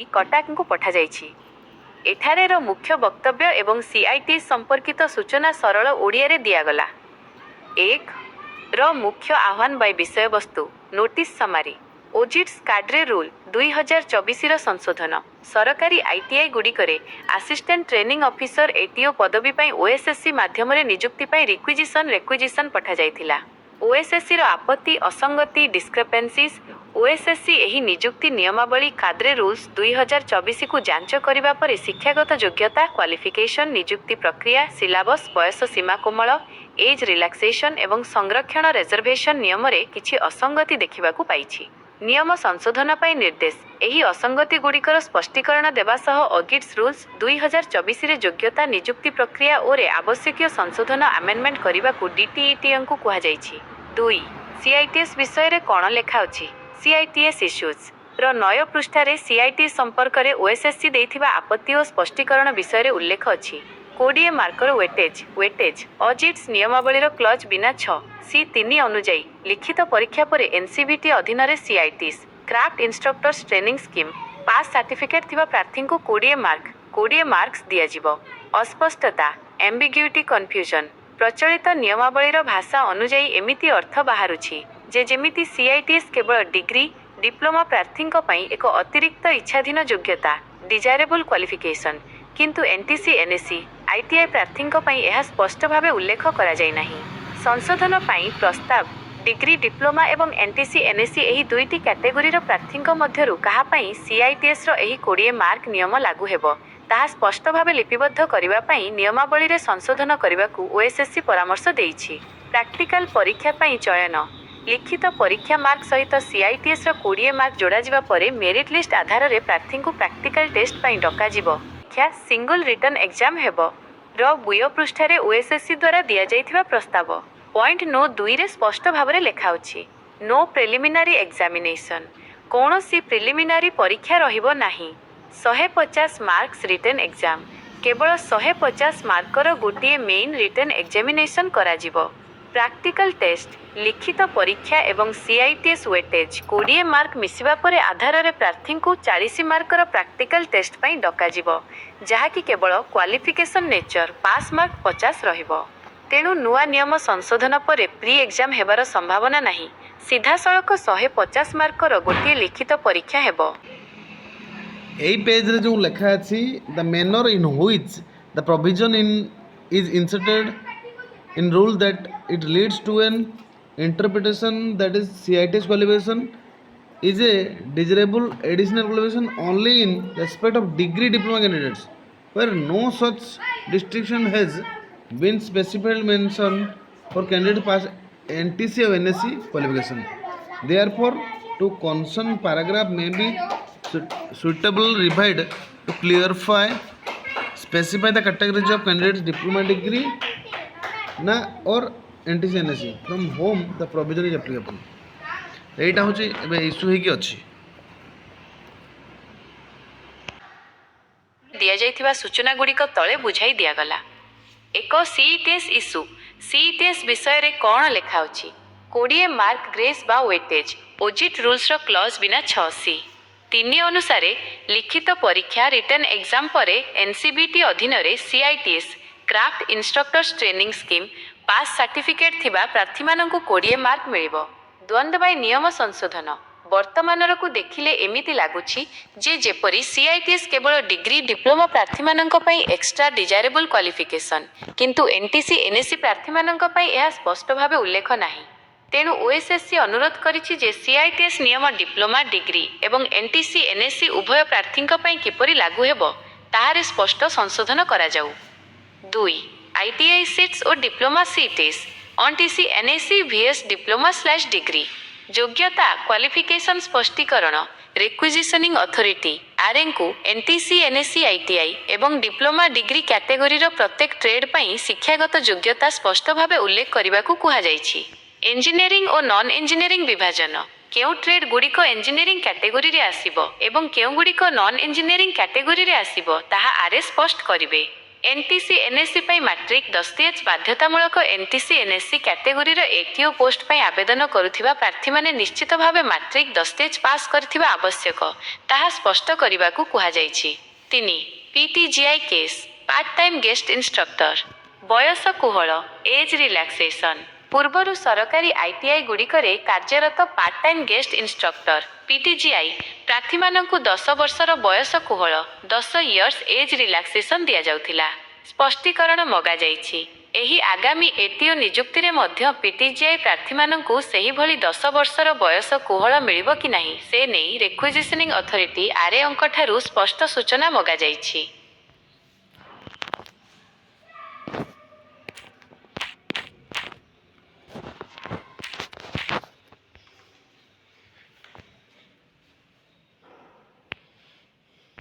कटाक को पठाଯାଇଛି। एठारेर मुख्य वक्तव्य एवं सीआईटी संपर्कित सूचना सरल ओडिया रे दियागला। 1 ର मुख्य आह्वान बाय विषय वस्तु नोटिस समारी ओजिट्स काड्रे रूल 2024 संशोधन सरकारी आईटीआई गुड़िकरे असिस्टेंट ट्रेनिंग ऑफिसर एटीओ पदवी पाई ओएसएससी माध्यम नियुक्ति पाई रिक्विजिशन पठा जाइथिला। ओएसएससी रो आपत्ति असंगति डिस्क्रिपेंसीज ओएसएससी एही नियुक्ति नियमावली काद्रे रूल्स 2024 को जांच करिबा परे शिक्षागत योग्यता क्वालिफिकेशन नियुक्ति प्रक्रिया सिलेबस बयस सीमा कोमल एज रिलैक्सेशन एवं संरक्षण रिजर्वेशन नियम रे किछि असंगति देखिबाकू पाइछि। नियम संशोधन पाई निर्देश एही असंगति गुड़िकर स्पष्टीकरण देवा सह ऑडिट्स रूल्स 2024 रे योग्यता नियुक्ति प्रक्रिया और आवश्यक संशोधन अमेंडमेंट करने डीटीईटी को कहा जाइछि। 2 सीआईटीएस विषय रे कोन लेखा अछि सीआईटीएस इश्यूज रो 9 पृष्ठारे सीआईटी संपर्क रे ओएसएससी देथिबा आपत्ति और स्पष्टीकरण विषय रे उल्लेख अछि। 20 मार्कर वेटेज ऑडिट्स नियमावली रो क्लज बिना 6 C3 अनुजाई लिखित परीक्षा पर एनसीबीटी अधीन रे CITS craft instructors training scheme pass certificate थिबा प्रार्थी को 20 मार्क्स दिया जिवो। अस्पष्टता एम्बिग्यूटी कन्फ्यूजन प्रचलित नियमावली रो भाषा अनुजाई एमिति अर्थ बाहरुछि जे जेमिति सीआईटीएस केवल डिग्री डिप्लोमा प्रार्थी पई एक अतिरिक्त इच्छाधीन योग्यता डिजायरेबल क्वालिफिकेशन किंतु एनटीसी एनएससी आईटीआई प्रार्थी पई यह स्पष्ट भावे उल्लेख करा जाय नाही। संशोधन पई प्रस्ताव डिग्री डिप्लोमा एवं एनटीसी एनएससी एही दुईटी कैटेगोरी रो प्रार्थी मध्यरु कहा पई सीआईटीएस रो एही 20 मार्क नियम लागू हेबो ताहा स्पष्ट भावे लिपिबद्ध करिबा पई नियमावली रे संशोधन करिबाकू ओएसएससी परामर्श देइछि। प्रैक्टिकल परीक्षा पई चयन लिखित परीक्षा मार्क सहित सीआईटीएस रो 20 मार्क जोड़ा जिबा परे मेरिट लिस्ट आधार रे प्रार्थी को प्रैक्टिकल टेस्ट पई डका जिवो। क्या सिंगल रिटर्न एग्जाम हेबो रो 2 पृष्ठारे ओएसएससी द्वारा दिया जाइथिबा प्रस्ताव पॉइंट 9.2 रे स्पष्ट भावरे लेखा अछि। नो प्रिलिमिनारी एग्जामिनेशन कौनसी प्रिलिमिनारी परीक्षा रहिबो नाही। 150 मार्क्स रिटर्न एग्जाम केवल 150 मार्कर गोटे मेन रिटर्न एग्जामिनेशन करा जिवो। प्रैक्टिकल टेस्ट लिखित परीक्षा एवं सीआईटीएस वेटेज 20 मार्क मिसिबा परे आधार रे प्रार्थी को 40 मार्कर प्रैक्टिकल टेस्ट पई डका जिवो जहाँकि केवल क्वालिफिकेशन नेचर पास मार्क 50 रहिबो। तेणु नुआ नियम संशोधन पर प्री एग्जाम हेबार संभावना नहीं सीधा सड़क 150 मार्कर गोटे लिखित परीक्षा हेबो। एई पेज रे जो लेखा अछि the manner in which the provision in is inserted in rule that it leads to an interpretation that is CIT's qualification is a desirable additional qualification only in respect of degree diploma candidates where no such distinction has been specified mention for candidates pass NTC or NSC qualification. Therefore, to concern paragraph may be suitable revised to clarify specify the categories of candidates diploma degree ना और NTC NSC from home the provision is applicable. एटा होची एबे issue हे कि अछि दिया जाइथिबा सूचना गुड़िक तले बुझाई दिया गला। एक सीईटीएस इशू सीईटीएस विषय रे कोन लेखा अछि 20 मार्क ग्रेस बा वेटेज ओजिट रूल्स रो क्लॉज बिना 6C 3 अनुसारे लिखित परीक्षा रिटर्न एग्जाम परे एनसीबीटी अधीन रे CITS craft instructors training scheme pass certificate थिबा प्रार्थी माननकु 20 मार्क मिलिबो। द्वंद्व बाय नियम संशोधन वर्तमानर को देखिले एमिति लागुछि जे जेपरी सीआईटीएस केवल डिग्री डिप्लोमा प्रार्थी माननक पई एक्स्ट्रा डिजायरेबल क्वालिफिकेशन किंतु एनटीसी एनएससी प्रार्थी माननक पई यह स्पष्ट भावे उल्लेख नाही। तेणु ओएसएससी अनुरोध करिछि जे सीआईटीएस नियम डिप्लोमा डिग्री एवं एनटीसी एनएससी उभय प्रार्थींक पई किपरि लागू हेबो ताहारे स्पष्ट संशोधन करा जाऊ। 2 आईटीआई सीट्स और डिप्लोमा सीटीएस ऑनटीसी एनएससी वीएस डिप्लोमा/डिग्री योग्यता क्वालिफिकेशन स्पष्टीकरण रिक्विजिशनिंग अथॉरिटी आरएन को एनटीसी एनएससी आईटीआई एवं डिप्लोमा डिग्री कैटेगोरी रो प्रत्येक ट्रेड पई शिक्षागत योग्यता स्पष्ट भावे उल्लेख करबाकू कुहा जायछि। इंजीनियरिंग और नॉन इंजीनियरिंग विभाजन केउ ट्रेड गुड़िक इंजीनियरिंग कैटेगोरी रे आसीबो एवं केउ गुड़िक नॉन इंजीनियरिंग कैटेगोरी रे आसीबो ताहा आरे स्पष्ट करिवे। एनटीसी एनएससी ପାଇଁ ମାଟ୍ରିକ 10th ବାଧ୍ୟତାମୂଳକ ଏନଟିସି ଏନଏସସି କ୍ୟାଟେଗୋରୀର ଏଟିଓ ପୋଷ୍ଟ ପାଇଁ ଆବେଦନ କରୁଥିବା ପ୍ରାର୍ଥୀମାନେ ନିଶ୍ଚିତ ଭାବେ ମାଟ୍ରିକ 10th ପାସ୍ କରିଥିବା ଆବଶ୍ୟକ ତାହା ସ୍ପଷ୍ଟ କରିବାକୁ କୁହାଯାଇଛି। 3 PTGI case part time guest instructor ବୟସ କୋହଳ ଏଜ୍ ରିଲାକ୍ସେସନ୍ ପୂର୍ବରୁ ସରକାରୀ ଆଇଟିଆଇ ଗୁଡ଼ିକରେ କାର୍ଯ୍ୟରତ part time guest instructor PTGI ପ୍ରାର୍ଥୀମାନଙ୍କୁ 10 ବର୍ଷର ବୟସ କୋହଳ 10 ଇୟର୍ସ ଏଜ୍ ରିଲାକ୍ସେସନ୍ ଦିଆଯାଉଥିଲା। ସ୍ପଷ୍ଟୀକରଣ ମଗାଯାଇଛି। ଏହି ଆଗାମୀ ଏଟିଓ ନିଯୁକ୍ତିରେ ମଧ୍ୟ ପିଟିଜିଆଇ ପ୍ରାର୍ଥୀମାନଙ୍କୁ ସେହିଭଳି 10 ବର୍ଷର ବୟସ କୋହଳ ମିଳିବ କି ନାହିଁ ସେ ନେଇ ରିକ୍ୱିଜିସନିଂ ଅଥରିଟି ଆର୍ଏଙ୍କଠାରୁ ସ୍ପଷ୍ଟ ସୂଚନା ମଗାଯାଇଛି।